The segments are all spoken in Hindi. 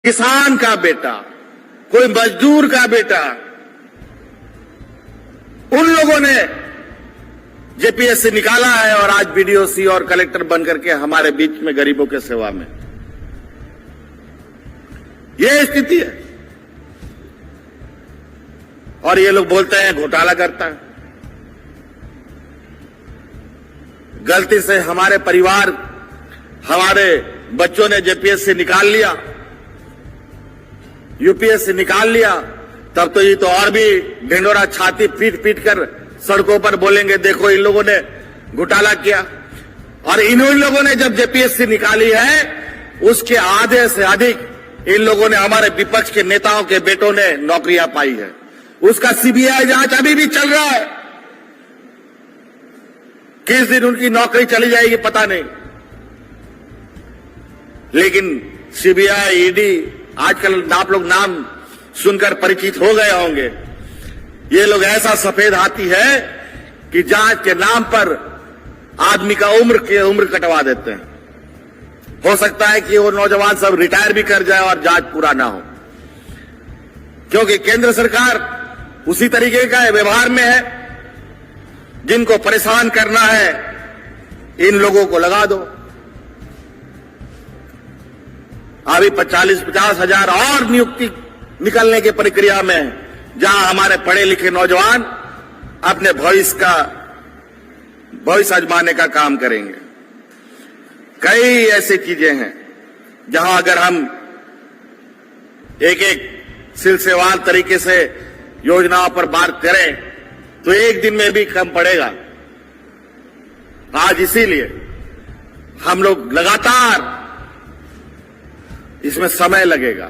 किसान का बेटा, कोई मजदूर का बेटा, उन लोगों ने जेपीएस से निकाला है और आज बीडीओसी और कलेक्टर बन करके हमारे बीच में गरीबों के सेवा में। यह स्थिति है और ये लोग बोलते हैं घोटाला करता है। गलती से हमारे परिवार, हमारे बच्चों ने जेपीएस से निकाल लिया, यूपीएस से निकाल लिया, तब तो ये तो और भी ढिंडोरा छाती पीट पीट कर सड़कों पर बोलेंगे देखो इन लोगों ने घोटाला किया। और इन लोगों ने जब जेपीएस से निकाली है उसके आधे से अधिक इन लोगों ने, हमारे विपक्ष के नेताओं के बेटों ने नौकरियां पाई है। उसका सीबीआई जांच अभी भी चल रहा है। किस दिन उनकी नौकरी चली जाएगी पता नहीं, लेकिन सीबीआई, ईडी, आजकल आप लोग नाम सुनकर परिचित हो गए होंगे। ये लोग ऐसा सफेद हाथी है कि जांच के नाम पर आदमी का उम्र कटवा देते हैं। हो सकता है कि वो नौजवान सब रिटायर भी कर जाए और जांच पूरा ना हो, क्योंकि केंद्र सरकार उसी तरीके का व्यवहार में है। जिनको परेशान करना है इन लोगों को लगा दो। अभी 40-50 हजार और नियुक्ति निकलने की प्रक्रिया में है, जहां हमारे पढ़े लिखे नौजवान अपने भविष्य आजमाने का काम करेंगे। कई ऐसी चीजें हैं जहां अगर हम एक एक सिलसिलेवार तरीके से योजनाओं पर बात करें तो एक दिन में भी कम पड़ेगा। आज इसीलिए हम लोग लगातार, इसमें समय लगेगा।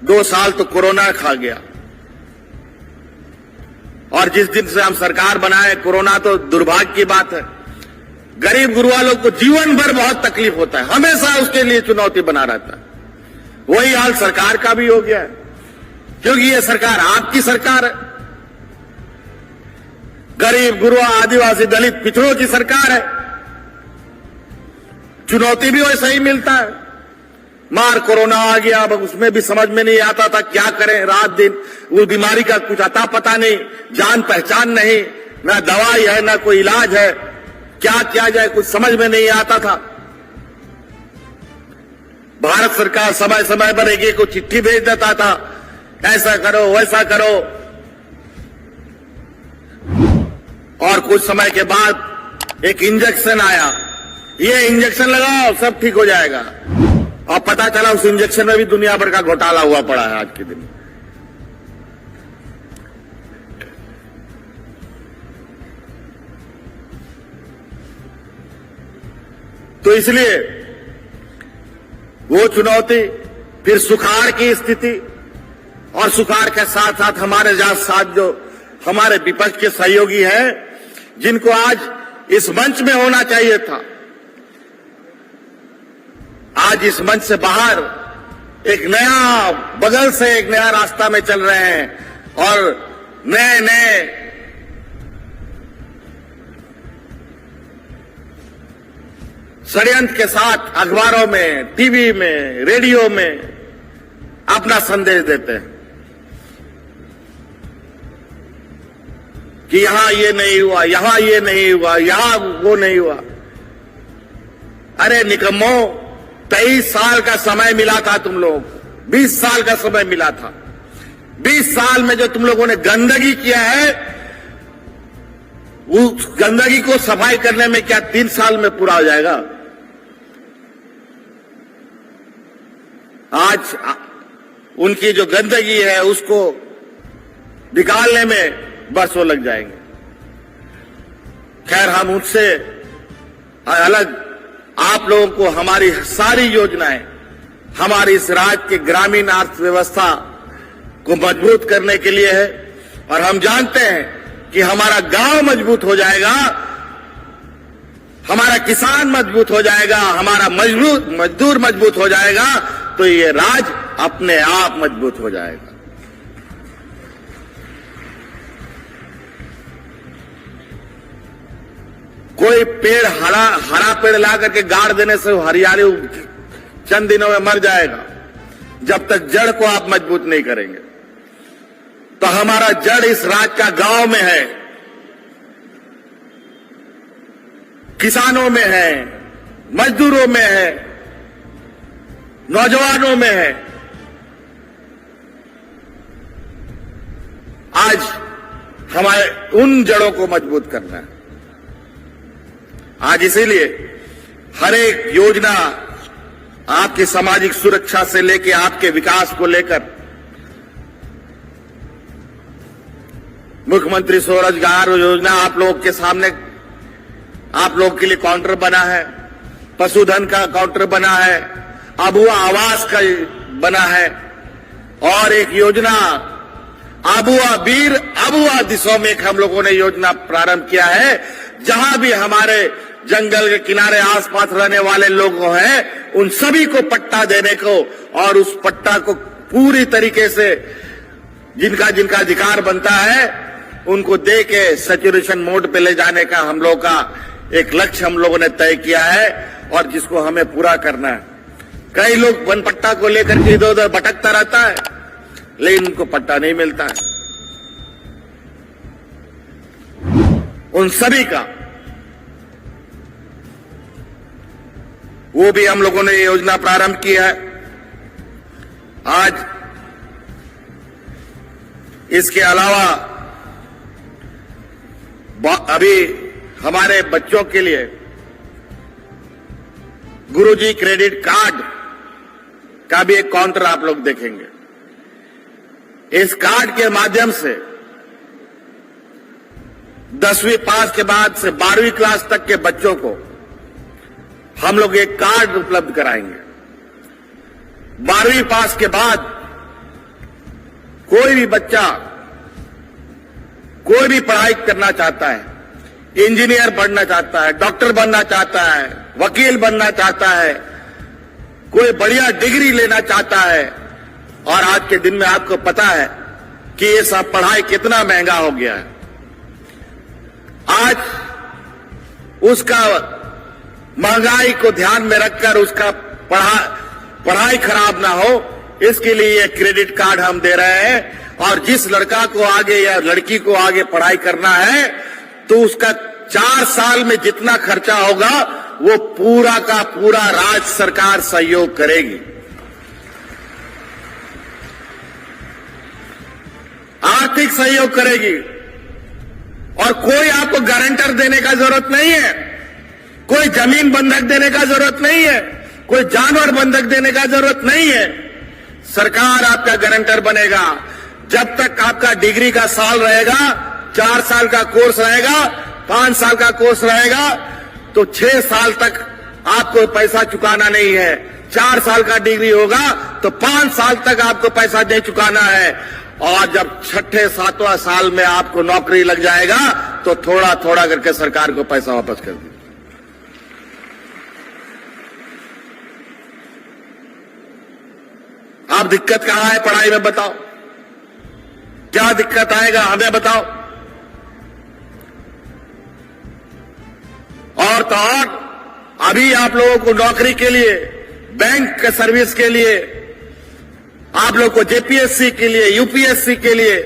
2 साल तो कोरोना खा गया और जिस दिन से हम सरकार बनाए, कोरोना तो दुर्भाग्य की बात है। गरीब गुरुआ लोग को जीवन भर बहुत तकलीफ होता है, हमेशा उसके लिए चुनौती बना रहता है। वही हाल सरकार का भी हो गया है, क्योंकि ये सरकार आपकी सरकार है। गरीब गुरुआ, आदिवासी, दलित, पिछड़ों की सरकार है। चुनौती भी वैसा ही मिलता है। मार कोरोना आ गया, अब उसमें भी समझ में नहीं आता था क्या करें रात दिन। वो बीमारी का कुछ अता पता नहीं, जान पहचान नहीं, ना दवाई है ना कोई इलाज है, क्या किया जाए कुछ समझ में नहीं आता था। भारत सरकार समय समय पर एक को चिट्ठी भेज देता था, ऐसा करो वैसा करो, और कुछ समय के बाद एक इंजेक्शन आया, ये इंजेक्शन लगाओ सब ठीक हो जाएगा। और पता चला उस इंजेक्शन में भी दुनिया भर का घोटाला हुआ पड़ा है आज के दिन। तो इसलिए वो चुनौती, फिर सुखाड़ की स्थिति, और सुखाड़ के साथ साथ हमारे साथ जो हमारे विपक्ष के सहयोगी हैं, जिनको आज इस मंच में होना चाहिए था, आज इस मंच से बाहर एक नया, बगल से एक नया रास्ता में चल रहे हैं और नए नए षड्यंत्र के साथ अखबारों में, टीवी में, रेडियो में अपना संदेश देते हैं कि यहां ये नहीं हुआ, यहां ये नहीं हुआ, यहां वो नहीं हुआ। अरे निकम्मो, 23 साल का समय मिला था तुम लोग, 20 साल का समय मिला था। 20 साल में जो तुम लोगों ने गंदगी किया है, उस गंदगी को सफाई करने में क्या 3 साल में पूरा हो जाएगा? आज उनकी जो गंदगी है उसको निकालने में बरसों लग जाएंगे। खैर, हम उससे अलग आप लोगों को हमारी सारी योजनाएं, हमारी इस राज्य के ग्रामीण अर्थव्यवस्था को मजबूत करने के लिए है। और हम जानते हैं कि हमारा गांव मजबूत हो जाएगा, हमारा किसान मजबूत हो जाएगा, हमारा मजदूर मजबूत हो जाएगा, तो ये राज्य अपने आप मजबूत हो जाएगा। कोई पेड़ हरा पेड़ ला करके गाड़ देने से हरियाली चंद दिनों में मर जाएगा। जब तक जड़ को आप मजबूत नहीं करेंगे। तो हमारा जड़ इस राज्य का गांव में है, किसानों में है, मजदूरों में है, नौजवानों में है। आज हमारे उन जड़ों को मजबूत करना है। आज इसीलिए हर एक योजना आपकी सामाजिक सुरक्षा से लेकर आपके विकास को लेकर मुख्यमंत्री स्वरोजगार योजना आप लोगों के सामने, आप लोगों के लिए काउंटर बना है, पशुधन का काउंटर बना है, अबुआ आवास का बना है, और एक योजना अबुआ वीर अबुआ दिशा में एक हम लोगों ने योजना प्रारंभ किया है, जहां भी हमारे जंगल के किनारे आसपास रहने वाले लोग हैं उन सभी को पट्टा देने को, और उस पट्टा को पूरी तरीके से जिनका जिनका अधिकार बनता है उनको दे के सैचुरेशन मोड पे ले जाने का हम लोग का एक लक्ष्य हम लोगों ने तय किया है, और जिसको हमें पूरा करना है। कई लोग वन पट्टा को लेकर के इधर उधर भटकता रहता है, लेकिन उनको पट्टा नहीं मिलता है। उन सभी का वो भी हम लोगों ने योजना प्रारंभ की है। आज इसके अलावा अभी हमारे बच्चों के लिए गुरुजी क्रेडिट कार्ड का भी एक काउंटर आप लोग देखेंगे। इस कार्ड के माध्यम से 10वीं पास के बाद से 12वीं क्लास तक के बच्चों को हम लोग एक कार्ड उपलब्ध कराएंगे। 12वीं पास के बाद कोई भी बच्चा कोई भी पढ़ाई करना चाहता है, इंजीनियर बनना चाहता है, डॉक्टर बनना चाहता है, वकील बनना चाहता है, कोई बढ़िया डिग्री लेना चाहता है, और आज के दिन में आपको पता है कि ये सब पढ़ाई कितना महंगा हो गया है। आज उसका महंगाई को ध्यान में रखकर उसका पढ़ाई खराब ना हो, इसके लिए ये क्रेडिट कार्ड हम दे रहे हैं। और जिस लड़का को आगे या लड़की को आगे पढ़ाई करना है तो उसका 4 साल में जितना खर्चा होगा वो पूरा का पूरा राज्य सरकार सहयोग करेगी। आर्थिक सहयोग करेगी, और कोई आपको गारंटर देने का जरूरत नहीं है, कोई जमीन बंधक देने का जरूरत नहीं है, कोई जानवर बंधक देने का जरूरत नहीं है। सरकार आपका गारंटर बनेगा। जब तक आपका डिग्री का साल रहेगा, 4 साल का कोर्स रहेगा, 5 साल का कोर्स रहेगा, तो 6 साल तक आपको पैसा चुकाना नहीं है। 4 साल का डिग्री होगा तो 5 साल तक आपको पैसा दे चुकाना है, और जब 6ठे 7वां साल में आपको नौकरी लग जाएगा तो थोड़ा थोड़ा करके सरकार को पैसा वापस कर दीजिए। आप दिक्कत कहां है पढ़ाई में, बताओ क्या दिक्कत आएगा, हमें बताओ। और तो और अभी आप लोगों को नौकरी के लिए, बैंक के सर्विस के लिए, आप लोग को जेपीएससी के लिए, यूपीएससी के लिए,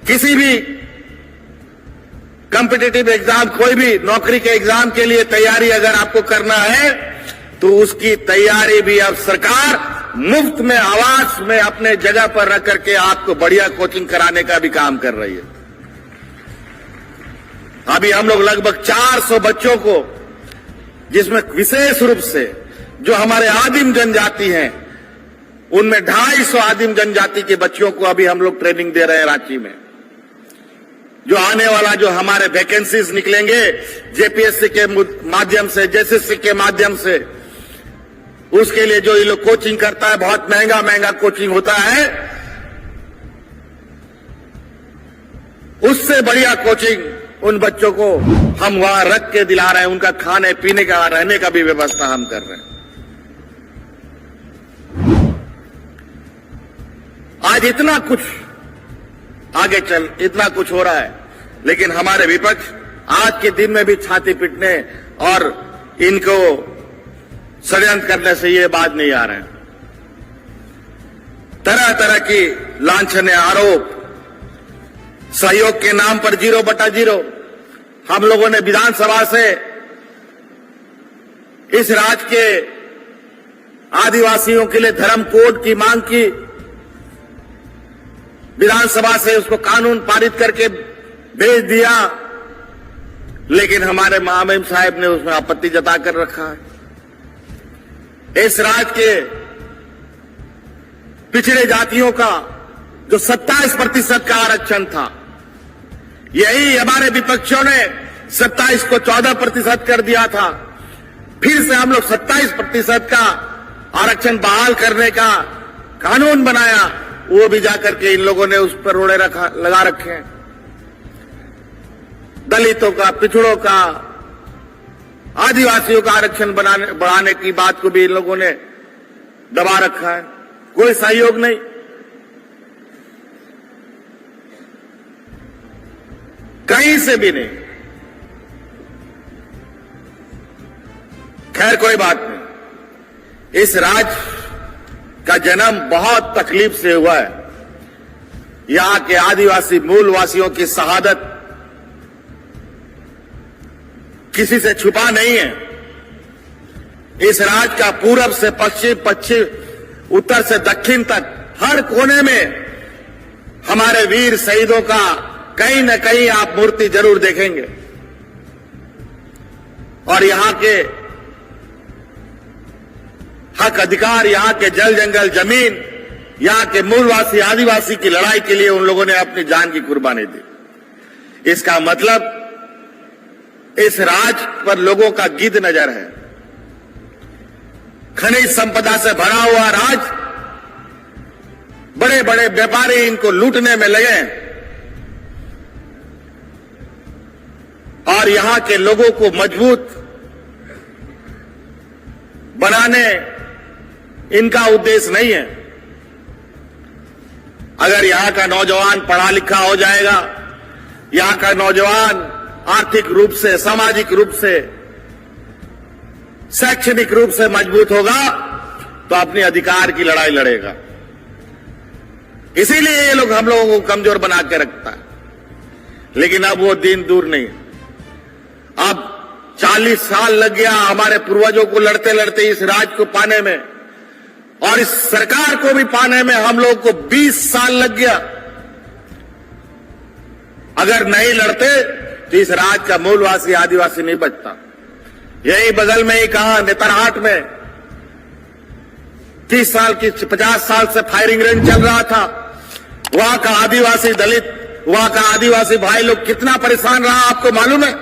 किसी भी कॉम्पिटिटिव एग्जाम, कोई भी नौकरी के एग्जाम के लिए तैयारी अगर आपको करना है तो उसकी तैयारी भी अब सरकार मुफ्त में आवास में अपने जगह पर रख करके आपको बढ़िया कोचिंग कराने का भी काम कर रही है। अभी हम लोग लगभग 400 बच्चों को, जिसमें विशेष रूप से जो हमारे आदिम जनजाति हैं, उनमें 250 आदिम जनजाति के बच्चों को अभी हम लोग ट्रेनिंग दे रहे हैं रांची में। जो आने वाला जो हमारे वैकेंसीज निकलेंगे जेपीएससी के माध्यम से, जेसीसी के माध्यम से, उसके लिए जो ये लोग कोचिंग करता है, बहुत महंगा महंगा कोचिंग होता है, उससे बढ़िया कोचिंग उन बच्चों को हम वहां रख के दिला रहे हैं। उनका खाने पीने का, रहने का भी व्यवस्था हम कर रहे हैं। आज इतना कुछ आगे इतना कुछ हो रहा है, लेकिन हमारे विपक्ष आज के दिन में भी छाती पीटने और इनको षड्यंत्र करने से ये बात नहीं आ रहे हैं। तरह तरह की लांछनीय आरोप, सहयोग के नाम पर 0/0। हम लोगों ने विधानसभा से इस राज्य के आदिवासियों के लिए धर्म कोड की मांग की, विधानसभा से उसको कानून पारित करके भेज दिया, लेकिन हमारे महामहिम साहब ने उसमें आपत्ति जताकर रखा है। इस राज्य के पिछड़े जातियों का जो 27% का आरक्षण था, यही हमारे विपक्षियों ने 27 को 14% कर दिया था। फिर से हम लोग 27% का आरक्षण बहाल करने का कानून बनाया, वो भी जाकर के इन लोगों ने उस पर रोड़े लगा रखे हैं। दलितों का, पिछड़ों का, आदिवासियों का आरक्षण बढ़ाने की बात को भी इन लोगों ने दबा रखा है। कोई सहयोग नहीं। कहीं से भी नहीं। खैर कोई बात नहीं। इस राज्य का जन्म बहुत तकलीफ से हुआ है। यहां के आदिवासी मूलवासियों की शहादत किसी से छुपा नहीं है। इस राज्य का पूरब से पश्चिम, उत्तर से दक्षिण तक हर कोने में हमारे वीर शहीदों का कहीं न कहीं आप मूर्ति जरूर देखेंगे। और यहां के हक अधिकार, यहां के जल जंगल जमीन, यहां के मूलवासी आदिवासी की लड़ाई के लिए उन लोगों ने अपनी जान की कुर्बानी दी। इसका मतलब इस राज्य पर लोगों का गिद्ध नजर है। खनिज संपदा से भरा हुआ राज्य, बड़े बड़े व्यापारी इनको लूटने में लगे और यहां के लोगों को मजबूत बनाने इनका उद्देश्य नहीं है। अगर यहां का नौजवान पढ़ा लिखा हो जाएगा, यहां का नौजवान आर्थिक रूप से, सामाजिक रूप से, शैक्षणिक रूप से मजबूत होगा तो अपने अधिकार की लड़ाई लड़ेगा। इसीलिए ये लोग हम लोगों को कमजोर बना के रखता है। लेकिन अब वो दिन दूर नहीं। अब 40 साल लग गया हमारे पूर्वजों को लड़ते लड़ते इस राज्य को पाने में, और इस सरकार को भी पाने में हम लोग को 20 साल लग गया। अगर नहीं लड़ते तो इस राज्य का मूलवासी आदिवासी नहीं बचता। यही बगल में ही कहा, नेतरहाट में 30 साल की 50 साल से फायरिंग रेंज चल रहा था। वहां का आदिवासी दलित, वहां का आदिवासी भाई लोग कितना परेशान रहा आपको मालूम है।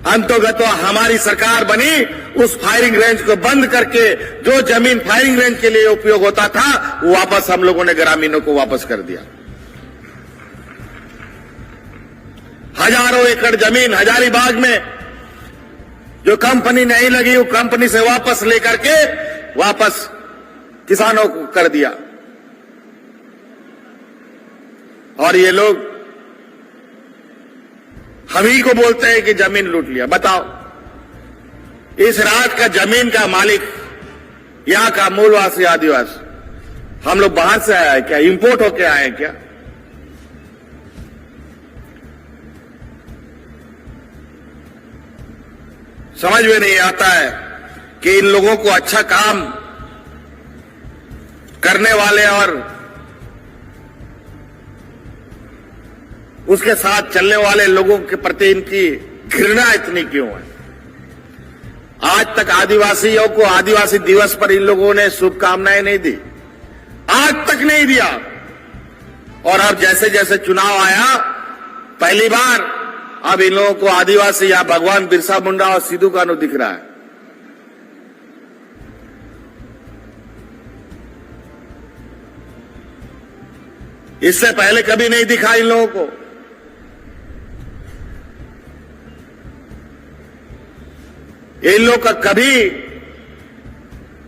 अंतोगत हमारी सरकार बनी, उस फायरिंग रेंज को बंद करके जो जमीन फायरिंग रेंज के लिए उपयोग होता था वो वापस हम लोगों ने ग्रामीणों को वापस कर दिया। हजारों एकड़ जमीन हजारीबाग में जो कंपनी नहीं लगी, वो कंपनी से वापस लेकर के वापस किसानों को कर दिया। और ये लोग हम ही को बोलते हैं कि जमीन लूट लिया। बताओ, इस राज्य का जमीन का मालिक यहां का मूलवासी आदिवासी। हम लोग बाहर से आए हैं क्या? इंपोर्ट होके आए हैं क्या? समझ में नहीं आता है कि इन लोगों को अच्छा काम करने वाले और उसके साथ चलने वाले लोगों के प्रति इनकी घृणा इतनी क्यों है? आज तक आदिवासियों को आदिवासी दिवस पर इन लोगों ने शुभकामनाएं नहीं दी, आज तक नहीं दिया। और अब जैसे जैसे चुनाव आया, पहली बार अब इन लोगों को आदिवासी या भगवान बिरसा मुंडा और सिद्धू कान्हू दिख रहा है। इससे पहले कभी नहीं दिखा इन लोगों को। इन लोग का कभी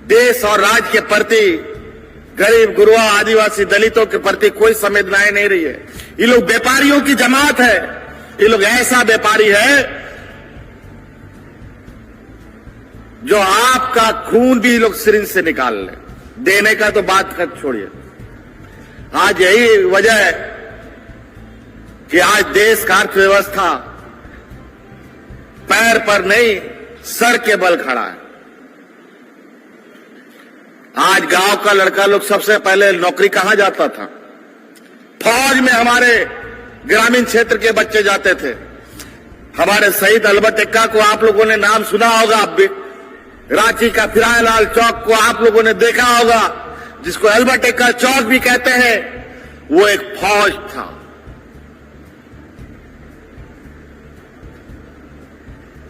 देश और राज्य के प्रति, गरीब गुरुआ आदिवासी दलितों के प्रति कोई संवेदनाएं नहीं रही है। ये लोग व्यापारियों की जमात है। ये लोग ऐसा व्यापारी है जो आपका खून भी लोग सिरिंज से निकाल ले। देने का तो बात कर छोड़िए। आज यही वजह है कि आज देश का अर्थव्यवस्था पैर पर नहीं सर के बल खड़ा है। आज गांव का लड़का लोग सबसे पहले नौकरी कहां जाता था? फौज में हमारे ग्रामीण क्षेत्र के बच्चे जाते थे। हमारे शहीद अल्बर्ट एक्का को आप लोगों ने नाम सुना होगा, रांची का फिरायलाल चौक को आप लोगों ने देखा होगा, जिसको अल्बर्ट एक्का चौक भी कहते हैं। वो एक फौज था।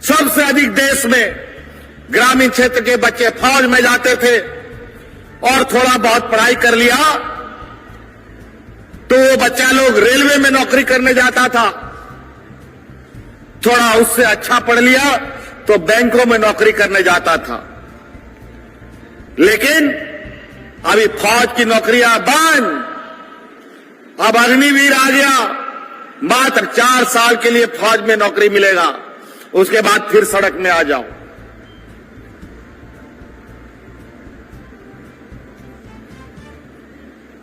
सबसे अधिक देश में ग्रामीण क्षेत्र के बच्चे फौज में जाते थे और थोड़ा बहुत पढ़ाई कर लिया तो वो बच्चा लोग रेलवे में नौकरी करने जाता था। थोड़ा उससे अच्छा पढ़ लिया तो बैंकों में नौकरी करने जाता था। लेकिन अभी फौज की नौकरियां बंद। अब अग्निवीर आ गया, मात्र 4 साल के लिए फौज में नौकरी मिलेगा, उसके बाद फिर सड़क में आ जाओ।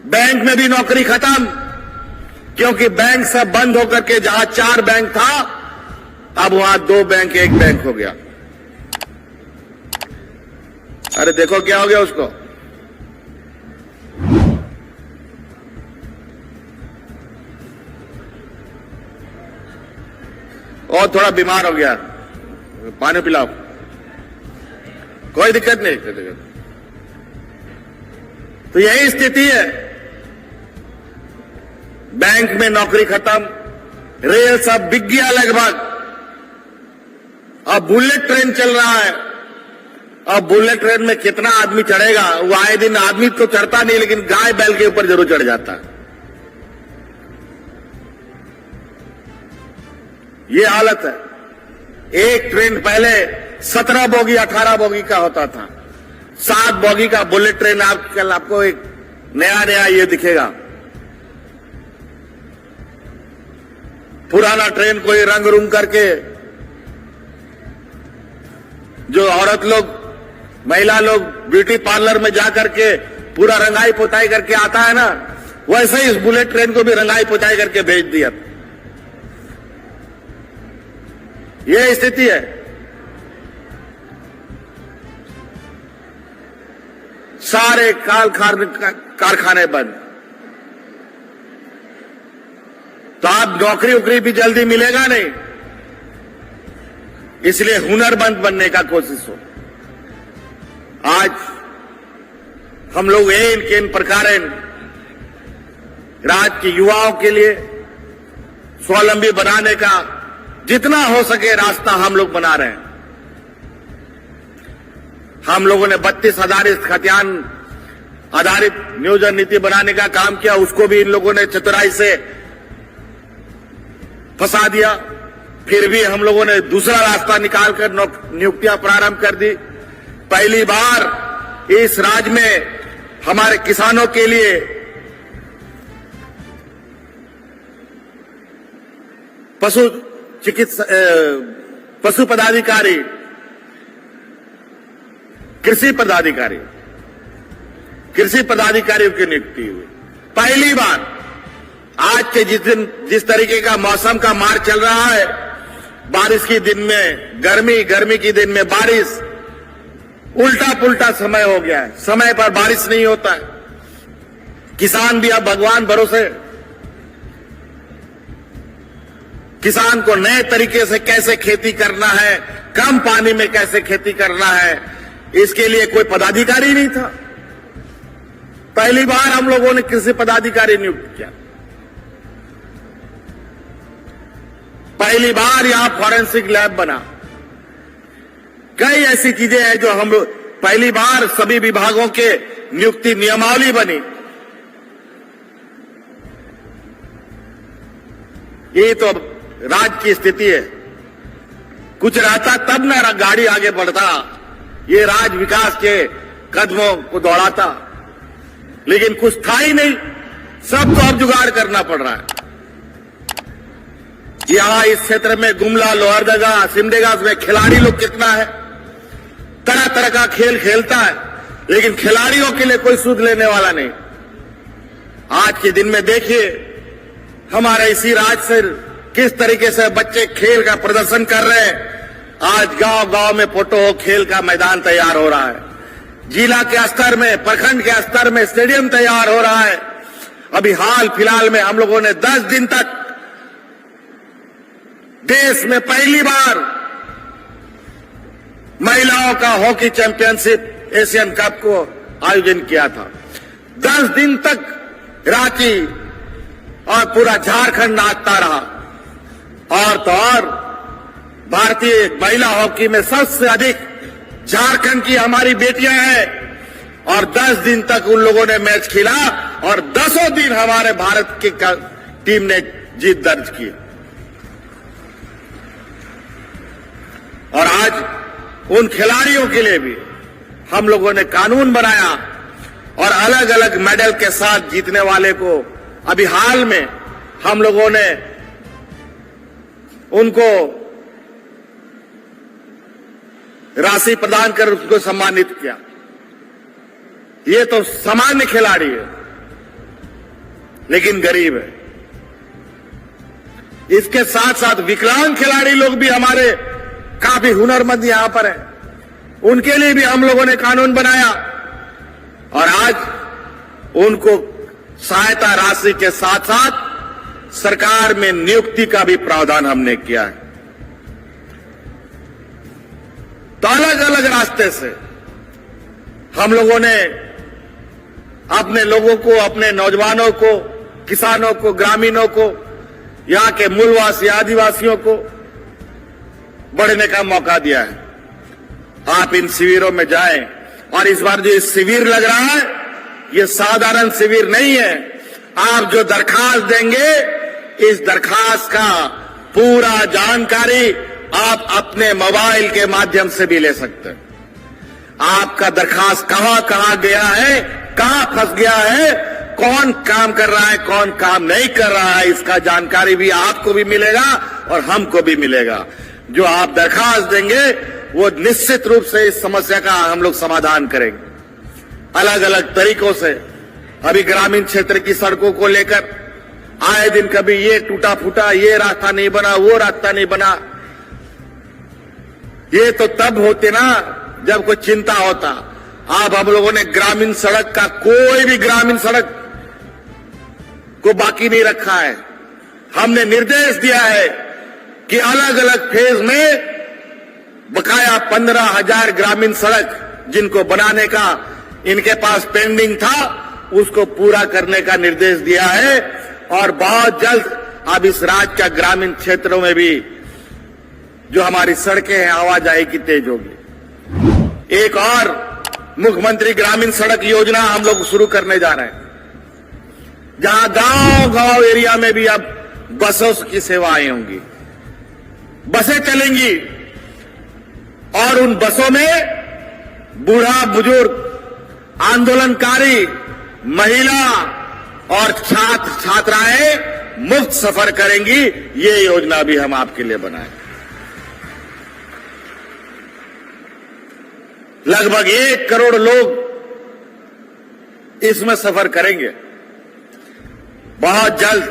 बैंक में भी नौकरी खत्म, क्योंकि बैंक सब बंद होकर के जहां 4 बैंक था अब वहां 2 बैंक 1 बैंक हो गया। अरे देखो क्या हो गया उसको। और थोड़ा बीमार हो गया, पानी पिलाओ। कोई दिक्कत नहीं, कोई दिक्कत। तो यही स्थिति है। बैंक में नौकरी खत्म, रेल सब बिक गया लगभग। अब बुलेट ट्रेन चल रहा है। अब बुलेट ट्रेन में कितना आदमी चढ़ेगा? वो आए दिन आदमी तो चढ़ता नहीं, लेकिन गाय बैल के ऊपर जरूर चढ़ जाता है। ये हालत है। एक ट्रेन पहले 17 बोगी 18 बोगी का होता था, 7 बोगी का बुलेट ट्रेन कल आपको एक नया ये दिखेगा। पुराना ट्रेन कोई रंग रूंग करके जो औरत लोग महिला लोग ब्यूटी पार्लर में जाकर के पूरा रंगाई पुताई करके आता है ना, वैसे ही इस बुलेट ट्रेन को भी रंगाई पुताई करके भेज दिया। यह स्थिति है। सारे कारखाने बंद। तो आप नौकरी उकरी भी जल्दी मिलेगा नहीं, इसलिए हुनरमंद बनने का कोशिश हो। आज हम लोग इन प्रकार राज्य के युवाओं के लिए स्वावलंबी बनाने का जितना हो सके रास्ता हम लोग बना रहे हैं। हम लोगों ने 32 आधारित खतियान आधारित नियोजन नीति बनाने का काम किया, उसको भी इन लोगों ने चतुराई से फंसा दिया। फिर भी हम लोगों ने दूसरा रास्ता निकालकर नियुक्तियां प्रारंभ कर दी। पहली बार इस राज्य में हमारे किसानों के लिए पशु पदाधिकारी, कृषि पदाधिकारियों की नियुक्ति हुई। पहली बार। आज के जिस तरीके का मौसम का मार चल रहा है, बारिश के दिन में गर्मी, गर्मी के दिन में बारिश, उल्टा पुल्टा समय हो गया है। समय पर बारिश नहीं होता है। किसान भी अब भगवान भरोसे। किसान को नए तरीके से कैसे खेती करना है, कम पानी में कैसे खेती करना है, इसके लिए कोई पदाधिकारी नहीं था। पहली बार हम लोगों ने कृषि पदाधिकारी नियुक्त किया। पहली बार यहां फॉरेंसिक लैब बना। कई ऐसी चीजें हैं जो हम पहली बार सभी विभागों के नियुक्ति नियमावली बनी। ये तो राज्य की स्थिति है। कुछ रहता तब ना गाड़ी आगे बढ़ता, ये राज्य विकास के कदमों को दौड़ाता, लेकिन कुछ था ही नहीं। सब तो अब जुगाड़ करना पड़ रहा है। यहां इस क्षेत्र में गुमला, लोहरदगा, सिमडेगा में खिलाड़ी लोग कितना है, तरह तरह का खेल खेलता है, लेकिन खिलाड़ियों के लिए कोई सूद लेने वाला नहीं। आज के दिन में देखिए हमारे इसी राज्य से किस तरीके से बच्चे खेल का प्रदर्शन कर रहे हैं। आज गांव गांव में फोटो खेल का मैदान तैयार हो रहा है, जिला के स्तर में, प्रखंड के स्तर में स्टेडियम तैयार हो रहा है। अभी हाल फिलहाल में हम लोगों ने 10 दिन तक देश में पहली बार महिलाओं का हॉकी चैंपियनशिप एशियन कप को आयोजन किया था। 10 दिन तक रांची और पूरा झारखंड नाचता रहा। और तो और भारतीय महिला हॉकी में सबसे अधिक झारखंड की हमारी बेटियां हैं और 10 दिन तक उन लोगों ने मैच खेला और 10 दिन हमारे भारत की टीम ने जीत दर्ज की। और आज उन खिलाड़ियों के लिए भी हम लोगों ने कानून बनाया और अलग अलग मेडल के साथ जीतने वाले को अभी हाल में हम लोगों ने उनको राशि प्रदान कर उसको सम्मानित किया। ये तो सामान्य खिलाड़ी है लेकिन गरीब है। इसके साथ साथ विकलांग खिलाड़ी लोग भी हमारे काफी हुनरमंद यहां पर हैं, उनके लिए भी हम लोगों ने कानून बनाया और आज उनको सहायता राशि के साथ साथ सरकार में नियुक्ति का भी प्रावधान हमने किया है। तो अलग अलग रास्ते से हम लोगों ने अपने लोगों को, अपने नौजवानों को, किसानों को, ग्रामीणों को, यहां के मूलवासी आदिवासियों को बढ़ने का मौका दिया है। आप इन शिविरों में जाएं और इस बार जो शिविर लग रहा है ये साधारण शिविर नहीं है। आप जो दरखास्त देंगे इस दरखास्त का पूरा जानकारी आप अपने मोबाइल के माध्यम से भी ले सकते हैं। आपका दरखास्त कहां कहां गया है, कहां फंस गया है, कौन काम कर रहा है, कौन काम नहीं कर रहा है, इसका जानकारी भी आपको भी मिलेगा और हमको भी मिलेगा। जो आप दरखास्त देंगे वो निश्चित रूप से इस समस्या का हम लोग समाधान करेंगे अलग अलग तरीकों से। अभी ग्रामीण क्षेत्र की सड़कों को लेकर आए दिन कभी ये टूटा फूटा, ये रास्ता नहीं बना, वो रास्ता नहीं बना। ये तो तब होते ना जब कोई चिंता होता। अब हम लोगों ने ग्रामीण सड़क का, कोई भी ग्रामीण सड़क को बाकी नहीं रखा है। हमने निर्देश दिया है कि अलग अलग फेज में बकाया 15,000 ग्रामीण सड़क जिनको बनाने का इनके पास पेंडिंग था उसको पूरा करने का निर्देश दिया है। और बहुत जल्द अब इस राज्य का ग्रामीण क्षेत्रों में भी जो हमारी सड़कें हैं आवाजाही की तेज होगी। एक और मुख्यमंत्री ग्रामीण सड़क योजना हम लोग शुरू करने जा रहे हैं जहां गांव गांव एरिया में भी अब बसों की सेवाएं होंगी, बसें चलेंगी और उन बसों में बूढ़ा बुजुर्ग, आंदोलनकारी, महिला और छात्र छात्राएं मुफ्त सफर करेंगी। ये योजना भी हम आपके लिए बनाए। लगभग 1 करोड़ लोग इसमें सफर करेंगे बहुत जल्द।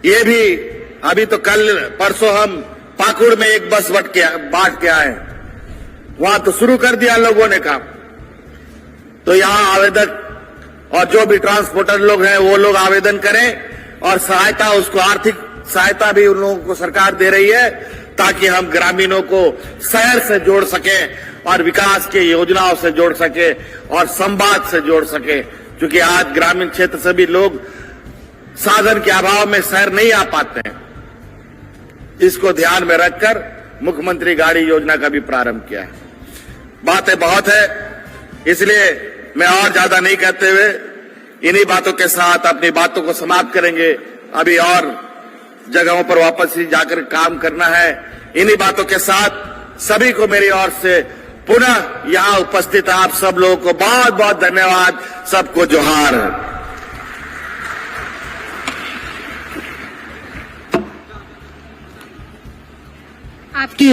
ये भी अभी तो कल परसों हम पाकुड़ में एक बस बांट के आए, वहां तो शुरू कर दिया लोगों ने काम। तो यहां आवेदक और जो भी ट्रांसपोर्टर लोग हैं वो लोग आवेदन करें और सहायता, उसको आर्थिक सहायता भी उन लोगों को सरकार दे रही है ताकि हम ग्रामीणों को शहर से जोड़ सकें और विकास की योजनाओं से जोड़ सके और संवाद से जोड़ सके। क्योंकि आज ग्रामीण क्षेत्र से भी लोग साधन के अभाव में शहर नहीं आ पाते हैं। इसको ध्यान में रखकर मुख्यमंत्री गाड़ी योजना का भी प्रारंभ किया है। बातें बहुत है, इसलिए मैं और ज्यादा नहीं कहते हुए इन्हीं बातों के साथ अपनी बातों को समाप्त करेंगे। अभी और जगहों पर वापस ही जाकर काम करना है। इन्हीं बातों के साथ सभी को मेरी ओर से पुनः यहां उपस्थित आप सब लोगों को बहुत बहुत धन्यवाद। सबको जोहार। आपके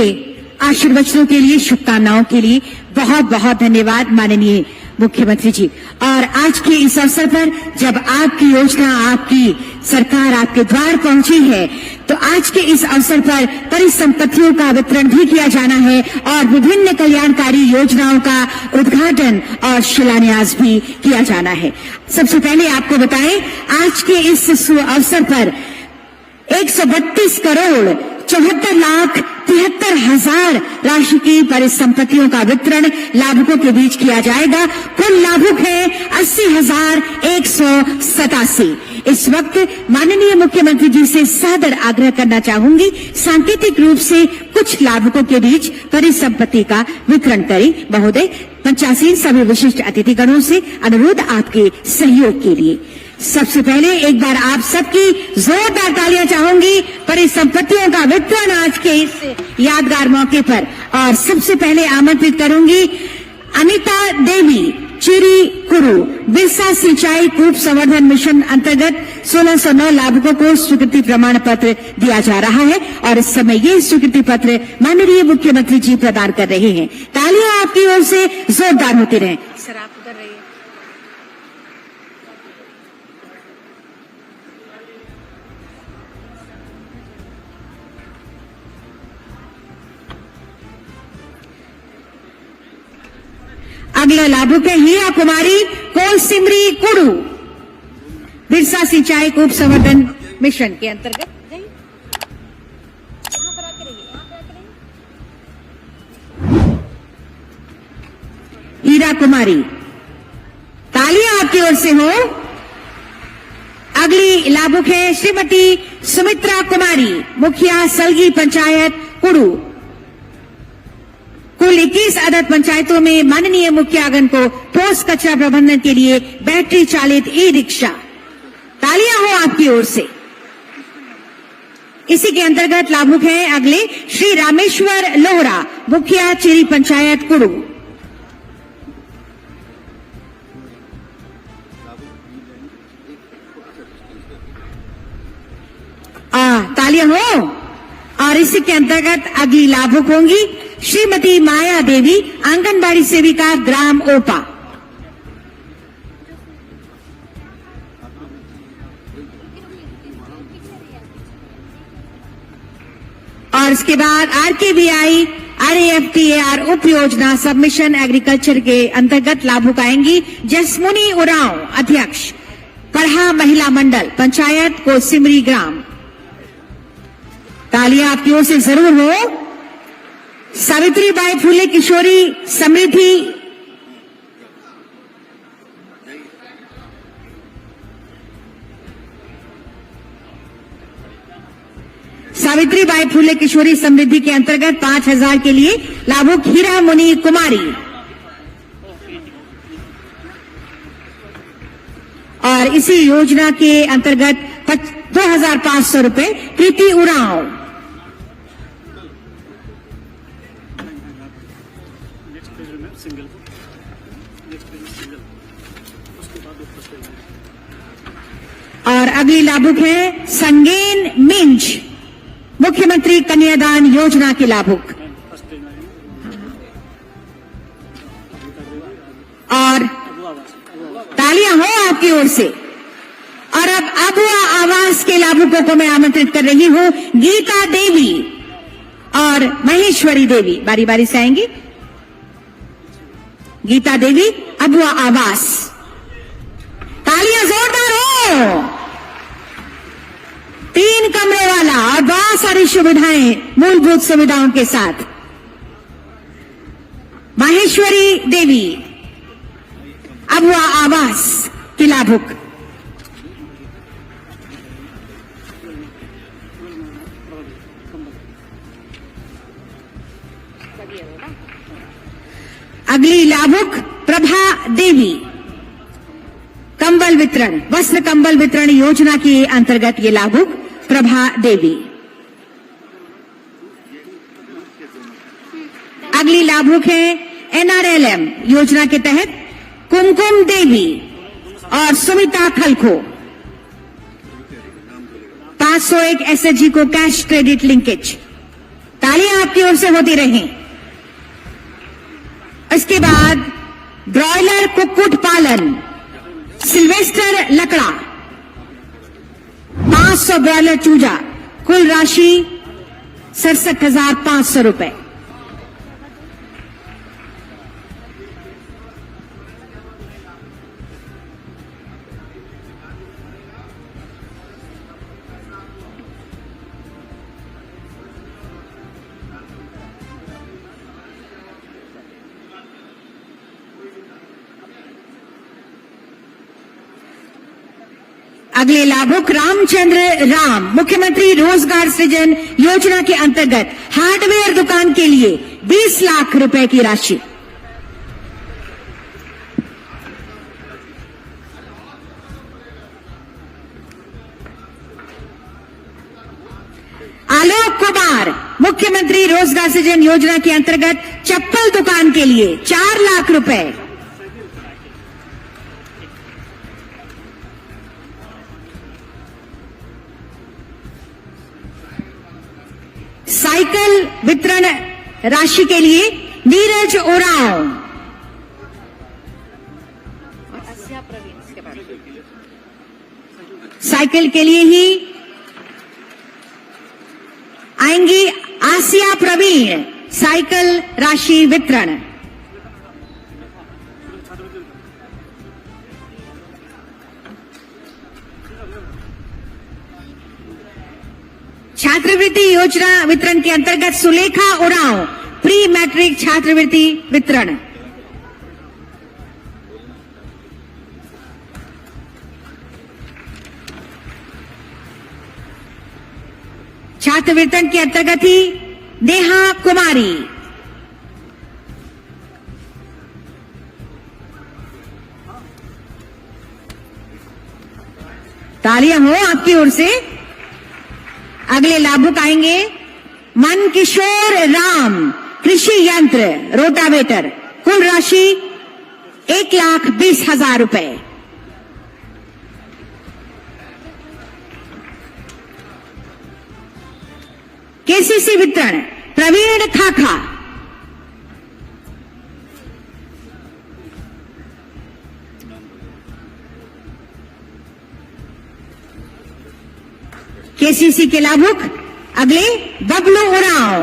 आशीर्वचनों के लिए, शुभकामनाओं के लिए बहुत बहुत धन्यवाद माननीय मुख्यमंत्री जी। और आज के इस अवसर पर जब आपकी योजना, आपकी सरकार आपके द्वार पहुंची है, तो आज के इस अवसर पर परिसंपत्तियों का वितरण भी किया जाना है और विभिन्न कल्याणकारी योजनाओं का उद्घाटन और शिलान्यास भी किया जाना है। सबसे पहले आपको बताएं, आज के इस अवसर पर 132 करोड़ 74,73,000 राशि की परिसंपत्तियों का वितरण लाभुकों के बीच किया जाएगा। कुल लाभुक है 80,187। इस वक्त माननीय मुख्यमंत्री जी से सादर आग्रह करना चाहूंगी, सांकेतिक रूप से कुछ लाभुकों के बीच परिसंपत्ति का वितरण करें। महोदय, पंचासीन सभी विशिष्ट अतिथिगणों से अनुरोध आपके सहयोग के लिए। सबसे पहले एक बार आप सबकी जोरदार तालियां चाहूंगी परिसंपत्तियों का वितरण आज के इस यादगार मौके पर। और सबसे पहले आमंत्रित करूंगी अनिता देवी, चिरी कुरु, बिरसा सिंचाई कूप संवर्धन मिशन अंतर्गत 1609 लाभुकों को स्वीकृति प्रमाण पत्र दिया जा रहा है और इस समय ये स्वीकृति पत्र माननीय मुख्यमंत्री जी प्रदान कर रहे हैं। तालियां आपकी ओर से जोरदार होती रहें। सर, आप उधर रहिए। अगला लाभुक है हीरा कुमारी कोलसिमरी कुड़ू, बिरसा सिंचाई कूप संवर्धन मिशन के अंतर्गत। हीरा कुमारी, तालियां आपकी ओर से हो। अगली लाभुक है श्रीमती सुमित्रा कुमारी, मुखिया सलगी पंचायत कुड़ू। कुल 21 अदद पंचायतों में माननीय मुखियागण को ठोस कचरा प्रबंधन के लिए बैटरी चालित ई रिक्शा। तालियां हो आपकी ओर से। इसी के अंतर्गत लाभुक हैं अगले श्री रामेश्वर लोहरा, मुखिया चिरी पंचायत कुड़ू। तालियां हो। और इसी के अंतर्गत अगली लाभुक होंगी श्रीमती माया देवी, आंगनबाड़ी सेविका, ग्राम ओपा। और इसके बाद RKBI RAFTAR उप योजना सबमिशन एग्रीकल्चर के अंतर्गत लाभुक आएंगी जसमुनी उरांव, अध्यक्ष, पढ़ा महिला मंडल, पंचायत कोसिमरी ग्राम। तालियां आपकी ओर से जरूर हो। सावित्रीबाई फुले किशोरी समृद्धि, सावित्रीबाई फुले किशोरी समृद्धि के अंतर्गत 5,000 के लिए लाभुक हीरा मुनि कुमारी। और इसी योजना के अंतर्गत 2,500 रुपए प्रीति उरांव। और अगली लाभुक है संगेन मिंज, मुख्यमंत्री कन्यादान योजना के लाभुक। और तालियां हो आपकी ओर से। और अब अबुआ आवास के लाभुकों को मैं आमंत्रित कर रही हूं, गीता देवी और महेश्वरी देवी बारी बारी से आएंगी। गीता देवी, अबुआ आवास। तालियां जोरदार हो। 3 कमरे वाला और बहुत सारी सुविधाएं, मूलभूत सुविधाओं के साथ। माहेश्वरी देवी, अबुआ आवास की लाभुक। अगली लाभुक प्रभा देवी, कंबल वितरण, वस्त्र कंबल वितरण योजना के अंतर्गत ये लाभुक प्रभा देवी। अगली लाभुक है NRLM योजना के तहत कुमकुम देवी और सुमिता खलखो। 501 SHG को कैश क्रेडिट लिंकेज। तालियां आपकी ओर से होती रहें। इसके बाद ब्रॉयलर कुक्कुट पालन, सिल्वेस्टर लकड़ा, 500 ब्रॉयलर चूजा, कुल राशि 67,500 रुपए। अगले लाभुक रामचंद्र राम, मुख्यमंत्री रोजगार सृजन योजना के अंतर्गत हार्डवेयर दुकान के लिए 20 लाख रुपए की राशि। आलोक कुमार, मुख्यमंत्री रोजगार सृजन योजना के अंतर्गत चप्पल दुकान के लिए 4 लाख रुपए। साइकिल वितरण राशि के लिए नीरज ओरांव, साइकिल के लिए ही आएंगी आसिया प्रवीण, साइकिल राशि वितरण। छात्रवृत्ति योजना वितरण के अंतर्गत सुलेखा उरांव, प्री मैट्रिक छात्रवृत्ति वितरण। छात्रवृत्ति के अंतर्गत ही नेहा कुमारी। तालियां हो आपकी ओर से। अगले लाभुक आएंगे मन किशोर राम, कृषि यंत्र रोटावेटर, कुल राशि 1,20,000 रुपए। केसीसी वितरण प्रवीण खाखा, केसीसी के लाभुक अगले बबलू उरांव,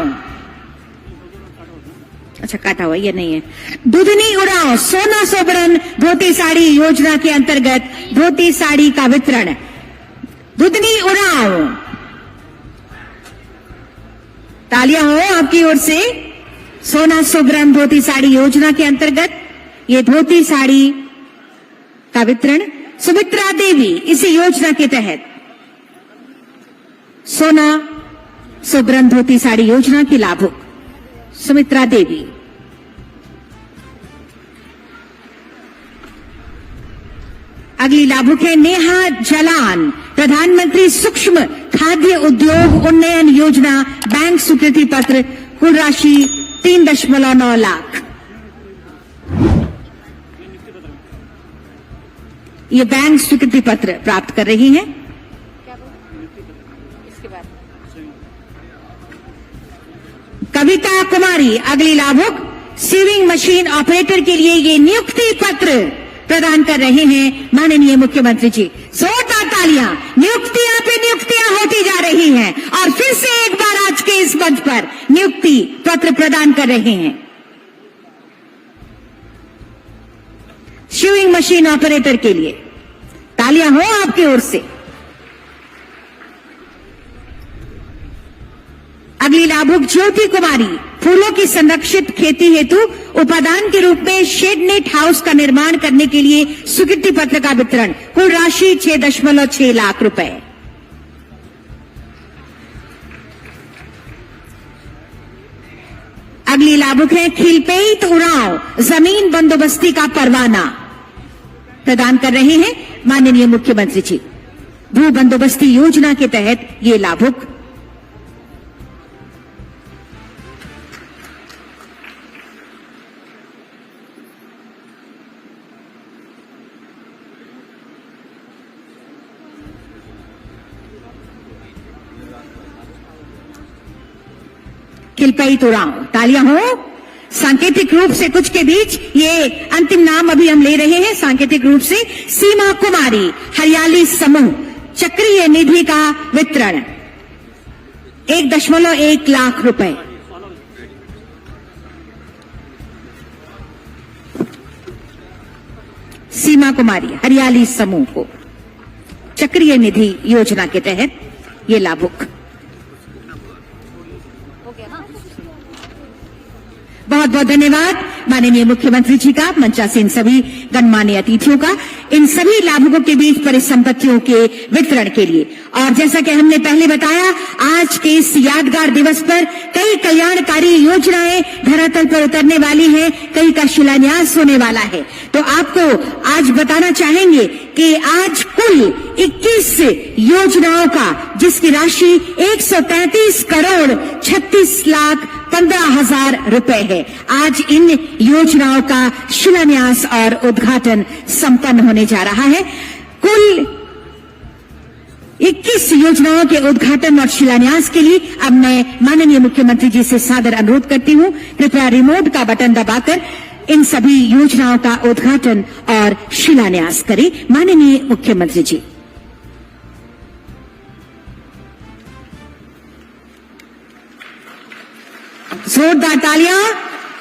अच्छा काटा हुआ ये नहीं है। दुधनी उरांव, सोना सोबरन धोती साड़ी योजना के अंतर्गत धोती साड़ी का वितरण। दुधनी उरांव, तालियां हो आपकी ओर से। सोना सोबरन धोती साड़ी योजना के अंतर्गत ये धोती साड़ी का वितरण। सुमित्रा देवी, इसी योजना के तहत सोना सोबरन धोती साड़ी योजना की लाभुक सुमित्रा देवी। अगली लाभुक है नेहा जलान, प्रधानमंत्री सूक्ष्म खाद्य उद्योग उन्नयन योजना बैंक स्वीकृति पत्र, कुल राशि 3.9 लाख। ये बैंक स्वीकृति पत्र प्राप्त कर रही हैं। कविता कुमारी, अगली लाभुक सीविंग मशीन ऑपरेटर के लिए ये नियुक्ति पत्र प्रदान कर रहे हैं माननीय मुख्यमंत्री जी। जोरदार तालियां। नियुक्तियां पे नियुक्तियां होती जा रही हैं और फिर से एक बार आज के इस मंच पर नियुक्ति पत्र प्रदान कर रहे हैं सीविंग मशीन ऑपरेटर के लिए। तालियां हो आपकी ओर से। अगली लाभुक ज्योति कुमारी, फूलों की संरक्षित खेती हेतु उपादान के रूप में शेड नेट हाउस का निर्माण करने के लिए स्वीकृति पत्र का वितरण, कुल राशि 6.6 लाख रुपए। अगली लाभुक है खिलपेट उरांव, जमीन बंदोबस्ती का परवाना प्रदान कर रहे हैं माननीय मुख्यमंत्री जी। भू बंदोबस्ती योजना के तहत ये लाभुक। खिलपेट उरांव, तालियां हो। सांकेतिक रूप से कुछ के बीच ये अंतिम नाम अभी हम ले रहे हैं। सांकेतिक रूप से सीमा कुमारी, हरियाली समूह, चक्रीय निधि का वितरण 1.1 लाख रुपए। सीमा कुमारी, हरियाली समूह को चक्रीय निधि योजना के तहत ये लाभुक। बहुत बहुत धन्यवाद माननीय मुख्यमंत्री जी का, मंचासीन सभी गणमान्य अतिथियों का, इन सभी लाभुकों के बीच परिसंपत्तियों के वितरण के लिए। और जैसा कि हमने पहले बताया, आज के इस यादगार दिवस पर कई कल्याणकारी योजनाएं धरातल पर उतरने वाली हैं, कई का शिलान्यास होने वाला है। तो आपको आज बताना चाहेंगे कि आज कुल 21 योजनाओं का, जिसकी राशि 133 करोड़ 36 लाख 15,000 रुपए है, आज इन योजनाओं का शिलान्यास और उद्घाटन संपन्न होने जा रहा है। कुल 21 योजनाओं के उद्घाटन और शिलान्यास के लिए अब मैं माननीय मुख्यमंत्री जी से सादर अनुरोध करती हूं, कृपया रिमोट का बटन दबाकर इन सभी योजनाओं का उद्घाटन और शिलान्यास करें। माननीय मुख्यमंत्री जी। जोरदार तालियां।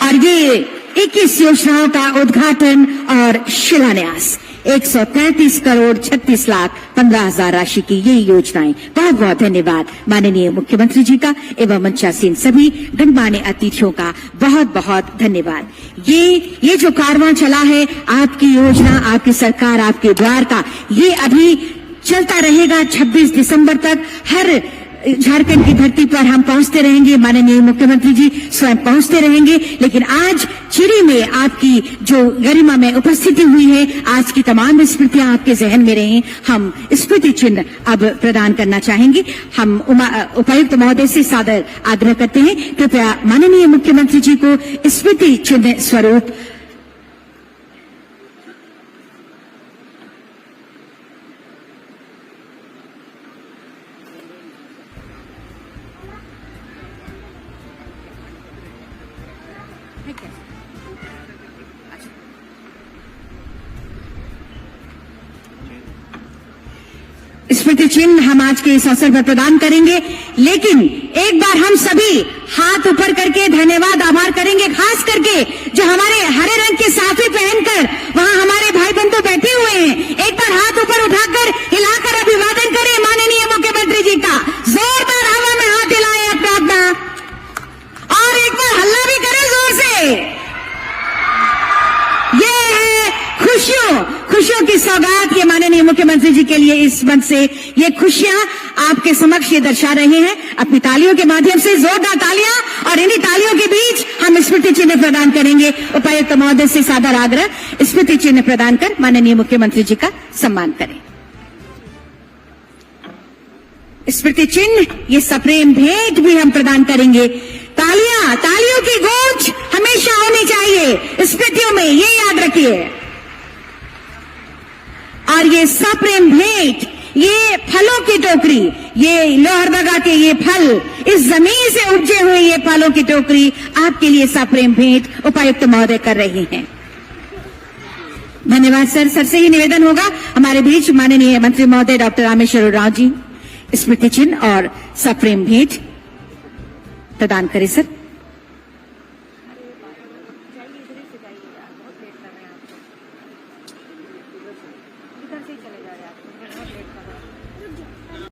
और ये 21 योजनाओं का उद्घाटन और शिलान्यास, 133 करोड़ 36 लाख 15,000 राशि की ये योजनाएं। बहुत बहुत धन्यवाद माननीय मुख्यमंत्री जी का एवं मंचासीन सभी गणमान्य अतिथियों का बहुत बहुत धन्यवाद। ये जो कारवां चला है, आपकी योजना, आपकी सरकार, आपके द्वार का, ये अभी चलता रहेगा 26 दिसंबर तक। हर झारखंड की धरती पर हम पहुंचते रहेंगे, माननीय मुख्यमंत्री जी स्वयं पहुंचते रहेंगे। लेकिन आज चिड़ी में आपकी जो गरिमा में उपस्थिति हुई है, आज की तमाम स्मृतियां आपके जहन में रहे। हम स्मृति चिन्ह अब प्रदान करना चाहेंगे। हम उपायुक्त महोदय से सादर आग्रह करते हैं, कृपया माननीय मुख्यमंत्री जी को स्मृति चिन्ह स्वरूप स्मृति चिन्ह हम आज के इस अवसर पर प्रदान करेंगे। लेकिन एक बार हम सभी हाथ ऊपर करके धन्यवाद आभार करेंगे, खास करके जो हमारे हरे रंग के साफे पहनकर वहां हमारे भाई बंधु बैठे हुए हैं। एक बार हाथ ऊपर उठाकर हिलाकर अभिवादन करें माननीय मुख्यमंत्री जी का। जोरदार हवा में हाथ हिलाएं अपना, और एक बार हल्ला भी करें जोर से। ये है खुशियों की सौगात, ये माननीय मुख्यमंत्री जी के लिए इस मंच से ये खुशियां आपके समक्ष ये दर्शा रहे हैं अपनी तालियों के माध्यम से। जोरदार तालियां। और इन्हीं तालियों के बीच हम स्मृति चिन्ह प्रदान करेंगे। उपायुक्त महोदय से सादर आग्रह, स्मृति चिन्ह प्रदान कर माननीय मुख्यमंत्री जी का सम्मान करें। स्मृति चिन्ह, ये सप्रेम भेंट भी हम प्रदान करेंगे। तालियों की गूंज हमेशा होनी चाहिए स्मृतियों में, ये याद रखिए। और ये सप्रेम भेंट, ये फलों की टोकरी, ये लोहरदगा के ये फल, इस जमीन से उपजे हुए ये फलों की टोकरी आपके लिए सप्रेम भेंट उपायुक्त महोदय कर रहे हैं। धन्यवाद सर। सर से ही निवेदन होगा, हमारे बीच माननीय मंत्री महोदय डॉक्टर रामेश्वर उरांव जी स्मृति चिन्ह और सप्रेम भेंट प्रदान करें। सर इधर से चले जाए आप,